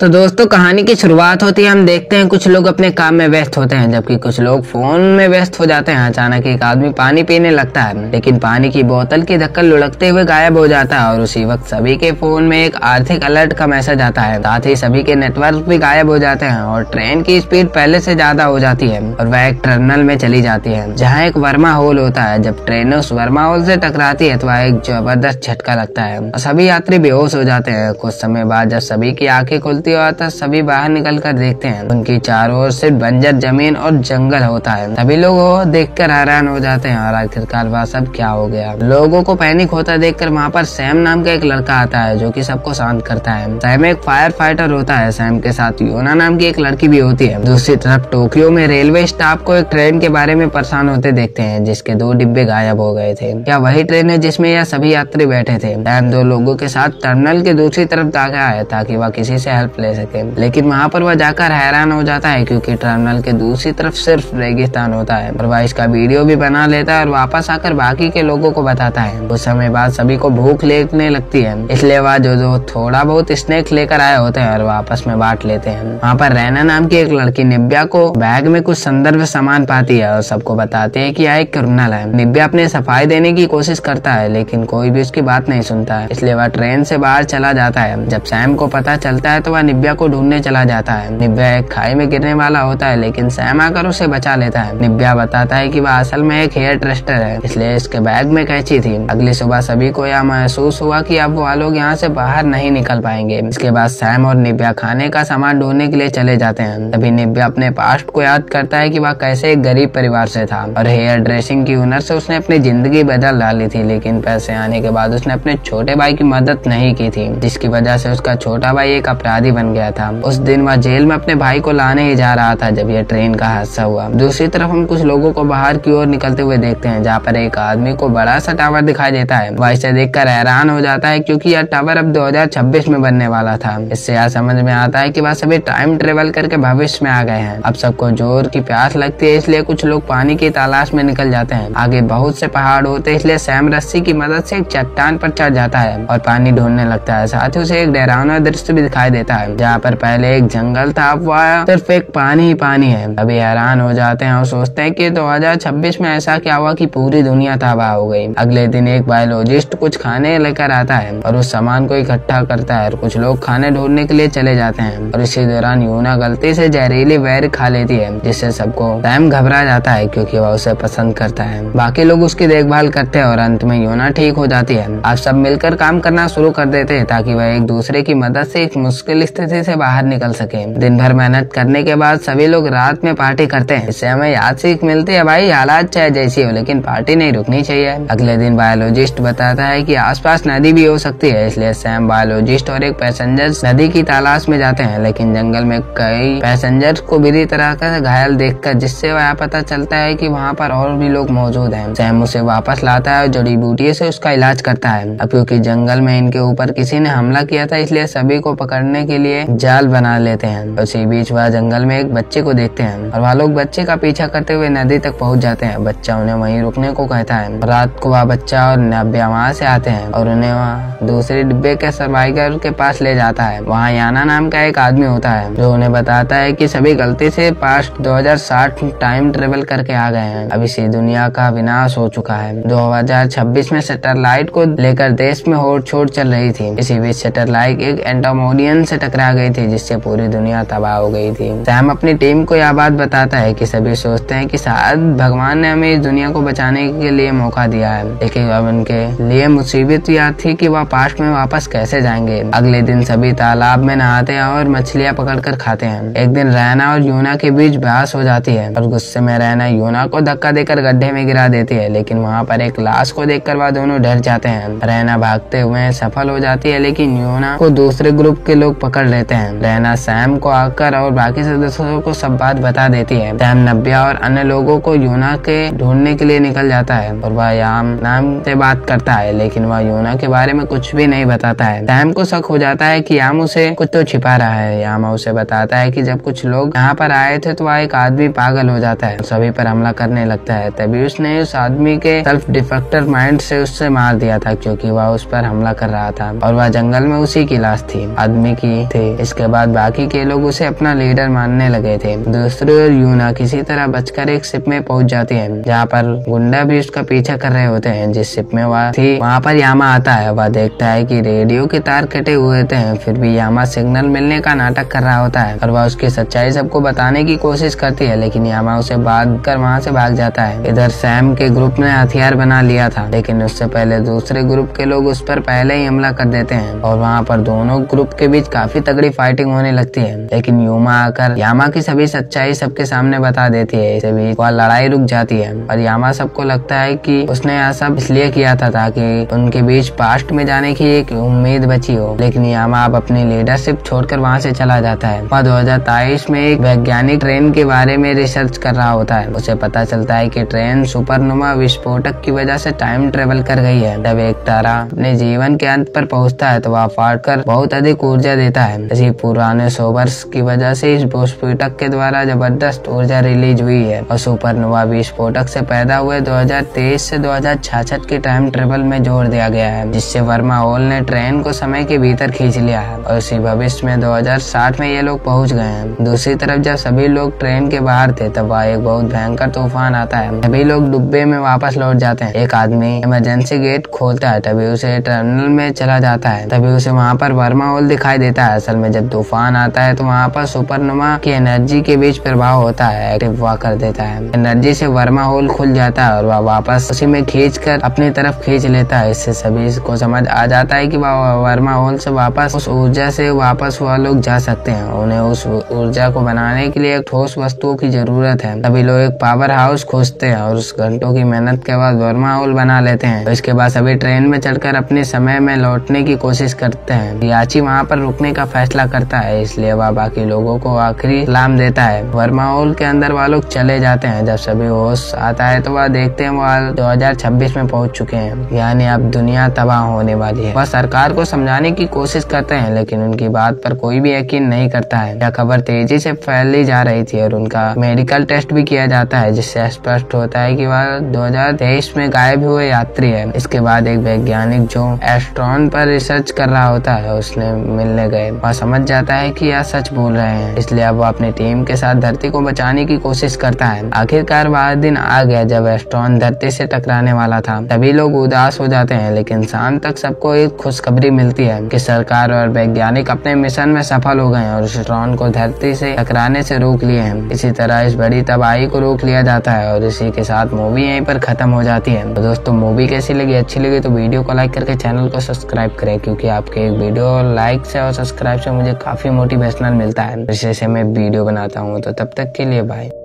तो दोस्तों कहानी की शुरुआत होती है, हम देखते हैं कुछ लोग अपने काम में व्यस्त होते हैं जबकि कुछ लोग फोन में व्यस्त हो जाते हैं। अचानक एक आदमी पानी पीने लगता है लेकिन पानी की बोतल की ढक्कन लुढ़कते हुए गायब हो जाता है और उसी वक्त सभी के फोन में एक आर्थिक अलर्ट का मैसेज आता है। साथ ही सभी के नेटवर्क भी गायब हो जाते हैं और ट्रेन की स्पीड पहले से ज्यादा हो जाती है और वह एक टनल में चली जाती है जहाँ एक वर्मा होल होता है। जब ट्रेन उस वर्मा होल से टकराती है तो वह एक जबरदस्त झटका लगता है और सभी यात्री बेहोश हो जाते हैं। कुछ समय बाद जब सभी की आंखें खुलती है तो सभी बाहर निकल कर देखते हैं उनकी चारों ओर सिर्फ बंजर जमीन और जंगल होता है। सभी लोग वो देखकर हैरान हो जाते हैं और आखिरकार वह सब क्या हो गया। लोगों को पैनिक होता देखकर वहाँ पर सैम नाम का एक लड़का आता है जो कि सबको शांत करता है। सैम एक फायर फाइटर होता है। सैम के साथ योना नाम की एक लड़की भी होती है। दूसरी तरफ टोक्यो में रेलवे स्टाफ को एक ट्रेन के बारे में परेशान होते देखते हैं जिसके 2 डिब्बे गायब हो गए थे। क्या वही ट्रेन है जिसमें यह सभी यात्री बैठे थे? सैम 2 लोगों के साथ टर्मिनल के दूसरी तरफ भागा है ताकि वह किसी से हेल्प ले सके, लेकिन वहाँ पर वह जाकर हैरान हो जाता है क्योंकि टर्मिनल के दूसरी तरफ सिर्फ रेगिस्तान होता है और वह इसका वीडियो भी बना लेता है और वापस आकर बाकी के लोगों को बताता है। कुछ समय बाद सभी को भूख लगने लगती है, इसलिए वह जो थोड़ा बहुत स्नैक्स लेकर आए होते हैं और आपस में बांट लेते हैं। वहाँ पर रैना नाम की एक लड़की निब्या को बैग में कुछ संदर्भ सामान पाती है और सबको बताते हैं कि यह एक क्रिमिनल है। निब्या अपने सफाई देने की कोशिश करता है लेकिन कोई भी उसकी बात नहीं सुनता है, इसलिए वह ट्रेन से बाहर चला जाता है। जब सैम को पता चलता है तो वह निब्या को ढूंढने चला जाता है। निब्या एक खाई में गिरने वाला होता है लेकिन सैम आकर उसे बचा लेता है। निब्या बताता है कि वह असल में एक हेयर ट्रस्टर है, इसलिए इसके बैग में कैंची थी। अगली सुबह सभी को यह महसूस हुआ कि अब वह लोग यहाँ से बाहर नहीं निकल पाएंगे। इसके बाद सैम और निब्या खाने का सामान ढूंढने के लिए चले जाते हैं। तभी निब्या अपने पास्ट को याद करता है कि वह कैसे एक गरीब परिवार से था और हेयर ड्रेसिंग की हुनर से उसने अपनी जिंदगी बदल डाली थी, लेकिन पैसे आने के बाद उसने अपने छोटे भाई की मदद नहीं की थी जिसकी वजह से उसका छोटा भाई एक अपराधी बन गया था। उस दिन वह जेल में अपने भाई को लाने ही जा रहा था जब यह ट्रेन का हादसा हुआ। दूसरी तरफ हम कुछ लोगों को बाहर की ओर निकलते हुए देखते हैं जहाँ पर एक आदमी को बड़ा सा टावर दिखाई देता है। वह इसे देखकर हैरान हो जाता है क्योंकि यह टावर अब 2026 में बनने वाला था। इससे यह समझ में आता है कि वह सभी टाइम ट्रेवल करके भविष्य में आ गए हैं। अब सबको जोर की प्यास लगती है, इसलिए कुछ लोग पानी की तलाश में निकल जाते हैं। आगे बहुत से पहाड़ होते हैं, इसलिए सैम रस्सी की मदद से एक चट्टान पर चढ़ जाता है और पानी ढूंढने लगता है। साथ ही उसे एक डरावना दृश्य भी दिखाई देता है जहाँ पर पहले एक जंगल था, अब वह सिर्फ एक पानी ही पानी है। अभी हैरान हो जाते हैं और सोचते हैं कि 2026 में ऐसा क्या हुआ कि पूरी दुनिया तबाह हो गई। अगले दिन एक बायोलॉजिस्ट कुछ खाने लेकर आता है और उस सामान को इकट्ठा करता है और कुछ लोग खाने ढूंढने के लिए चले जाते हैं और इसी दौरान यूना गलती से जहरीली बैर खा लेती है जिससे सबको सैम घबरा जाता है क्योंकि वह उसे पसंद करता है। बाकी लोग उसकी देखभाल करते हैं और अंत में यूना ठीक हो जाती है। आप सब मिलकर काम करना शुरू कर देते हैं ताकि वह एक दूसरे की मदद से एक मुश्किल स्थिति से बाहर निकल सके। दिन भर मेहनत करने के बाद सभी लोग रात में पार्टी करते हैं। इससे हमें याद सीख मिलती है, भाई हालात चाहे जैसी हो लेकिन पार्टी नहीं रुकनी चाहिए। अगले दिन बायोलॉजिस्ट बताता है कि आसपास नदी भी हो सकती है, इसलिए सैम बायोलॉजिस्ट और एक पैसेंजर नदी की तलाश में जाते हैं लेकिन जंगल में कई पैसेंजर को बुरी तरह का घायल देखकर जिससे वह पता चलता है कि वहाँ पर और भी लोग मौजूद हैं। सैम उसे वापस लाता है और जड़ी बूटियों से उसका इलाज करता है। अब क्योंकि जंगल में इनके ऊपर किसी ने हमला किया था इसलिए सभी को पकड़ने के लिए जाल बना लेते हैं। उसी बीच वह जंगल में एक बच्चे को देखते हैं और वह लोग बच्चे का पीछा करते हुए नदी तक पहुंच जाते हैं। बच्चा उन्हें वहीं रुकने को कहता है। रात को वह बच्चा और नब्या वहाँ से आते हैं और उन्हें वहाँ दूसरे डिब्बे के सर्वाइवर के पास ले जाता है। वहाँ याना नाम का एक आदमी होता है जो उन्हें बताता है कि सभी गलती से पास्ट 2060 टाइम ट्रेवल करके आ गए हैं। अब इसी दुनिया का विनाश हो चुका है। 2026 में सैटेलाइट को लेकर देश में होड़ छोड़ चल रही थी। इसी बीच सैटेलाइट एक एंटामोडियन से टकरा गई थी जिससे पूरी दुनिया तबाह हो गई थी। सैम अपनी टीम को यह बात बताता है कि सभी सोचते हैं कि शायद भगवान ने हमें इस दुनिया को बचाने के लिए मौका दिया है, लेकिन अब उनके लिए मुसीबत यह थी कि वह पास्ट में वापस कैसे जाएंगे। अगले दिन सभी तालाब में नहाते हैं और मछलियां पकड़कर खाते हैं। एक दिन रैना और यूना के बीच बहस हो जाती है और गुस्से में रैना यूना को धक्का देकर गड्ढे में गिरा देती है, लेकिन वहाँ पर एक लाश को देखकर वह दोनों डर जाते हैं। रैना भागते हुए सफल हो जाती है लेकिन यूना को दूसरे ग्रुप के लोग पकड़ लेते हैं। रैना सैम को आकर और बाकी सदस्यों को सब बात बता देती है। सैम नब्या और अन्य लोगों को यूना के ढूंढने के लिए निकल जाता है और वह याम नाम से बात करता है लेकिन वह यूना के बारे में कुछ भी नहीं बताता है। सैम को शक हो जाता है कि याम उसे कुछ तो छिपा रहा है। याम उसे बताता है कि जब कुछ लोग यहाँ पर आए थे तो वह एक आदमी पागल हो जाता है, सभी पर हमला करने लगता है। तभी उसने उस आदमी के सेल्फ डिफेक्टर माइंड से उससे मार दिया था क्योंकि वह उस पर हमला कर रहा था और वह जंगल में उसी की लाश थी। आदमी की थे। इसके बाद बाकी के लोग उसे अपना लीडर मानने लगे थे। दूसरी ओर यूना किसी तरह बचकर एक शिप में पहुंच जाती है, जहाँ पर गुंडा भी उसका पीछा कर रहे होते हैं। जिस शिप में वह थी वहाँ पर यामा आता है। वह देखता है कि रेडियो के तार कटे हुए होते हैं, फिर भी यामा सिग्नल मिलने का नाटक कर रहा होता है और वह उसकी सच्चाई सबको बताने की कोशिश करती है, लेकिन यामा उसे भाग कर वहाँ से भाग जाता है। इधर सैम के ग्रुप ने हथियार बना लिया था, लेकिन उससे पहले दूसरे ग्रुप के लोग उस पर पहले ही हमला कर देते हैं और वहाँ पर दोनों ग्रुप के बीच काफी तगड़ी फाइटिंग होने लगती है। लेकिन यूमा आकर यामा की सभी सच्चाई सबके सामने बता देती है। इसे भी वह लड़ाई रुक जाती है और यामा सबको लगता है कि उसने यह सब इसलिए किया था ताकि उनके बीच पास्ट में जाने की एक उम्मीद बची हो। लेकिन यामा अब अपनी लीडरशिप छोड़कर वहाँ से चला जाता है। वह 2023 में एक वैज्ञानिक ट्रेन के बारे में रिसर्च कर रहा होता है। उसे पता चलता है कि ट्रेन सुपरनोवा विस्फोटक की वजह से टाइम ट्रेवल कर गई है। जब एक तारा अपने जीवन के अंत पर पहुंचता है तो वह फाटकर बहुत अधिक ऊर्जा देता है। इसी पुराने सोवर्स की वजह से इस विस्फोटक के द्वारा जबरदस्त ऊर्जा रिलीज हुई है और सुपरनोवा विस्फोटक से पैदा हुए 2023 से 2066 के टाइम ट्रेवल में जोड़ दिया गया है, जिससे वर्मा हॉल ने ट्रेन को समय के भीतर खींच लिया है और उसी भविष्य में 2060 में ये लोग पहुंच गए हैं। दूसरी तरफ जब सभी लोग ट्रेन के बाहर थे तब वह एक बहुत भयंकर तूफान आता है। सभी लोग डिब्बे में वापस लौट जाते हैं। एक आदमी इमरजेंसी गेट खोलता है, तभी उसे टनल में चला जाता है। तभी उसे वहाँ पर वर्मा हॉल दिखाई देता है। असल में जब तूफान आता है तो वहाँ पर सुपरनोवा की एनर्जी के बीच प्रभाव होता है, एक्टिव हुआ कर देता है। एनर्जी से वर्मा हॉल खुल जाता है और वह वापस उसी में खींचकर अपनी तरफ खींच लेता है। इससे सभी को समझ आ जाता है कि वह वर्मा हॉल से वापस उस ऊर्जा से वापस वह लोग जा सकते हैं। उन्हें उस ऊर्जा को बनाने के लिए एक ठोस वस्तुओं की जरूरत है। तभी लोग एक पावर हाउस खोजते हैं और उस घंटों की मेहनत के बाद वर्मा हॉल बना लेते हैं। तो इसके बाद सभी ट्रेन में चढ़कर अपने समय में लौटने की कोशिश करते हैं। याची वहाँ पर रुकने का फैसला करता है, इसलिए वह बाकी लोगों को आखिरी सलाम देता है। वर्मा हॉल के अंदर वह लोग चले जाते हैं। जब सभी होश आता है तो वह देखते हैं वह 2026 में पहुंच चुके हैं, यानी अब दुनिया तबाह होने वाली है। वह सरकार को समझाने की कोशिश करते हैं, लेकिन उनकी बात पर कोई भी यकीन नहीं करता है। यह खबर तेजी से फैली जा रही थी और उनका मेडिकल टेस्ट भी किया जाता है, जिससे स्पष्ट होता है कि वह 2023 में गायब हुए यात्री है। इसके बाद एक वैज्ञानिक जो एस्ट्रॉन पर रिसर्च कर रहा होता है उसने मिलने गए। वह समझ जाता है कि यह सच बोल रहे हैं, इसलिए अब वो अपनी टीम के साथ धरती को बचाने की कोशिश करता है। आखिरकार वह दिन आ गया जब एस्ट्रॉन धरती से टकराने वाला था। सभी लोग उदास हो जाते हैं, लेकिन शाम तक सबको एक खुशखबरी मिलती है कि सरकार और वैज्ञानिक अपने मिशन में सफल हो गए और एस्ट्रॉन को धरती से टकराने से रोक लिए हैं। इसी तरह इस बड़ी तबाही को रोक लिया जाता है और इसी के साथ मूवी यहीं पर खत्म हो जाती है। तो दोस्तों मूवी कैसी लगी, अच्छी लगी तो वीडियो को लाइक करके चैनल को सब्सक्राइब करें, क्योंकि आपके एक वीडियो लाइक से और सब्सक्राइब से मुझे काफी मोटिवेशनल मिलता है, जिससे मैं वीडियो बनाता हूँ। तो तब तक के लिए बाय।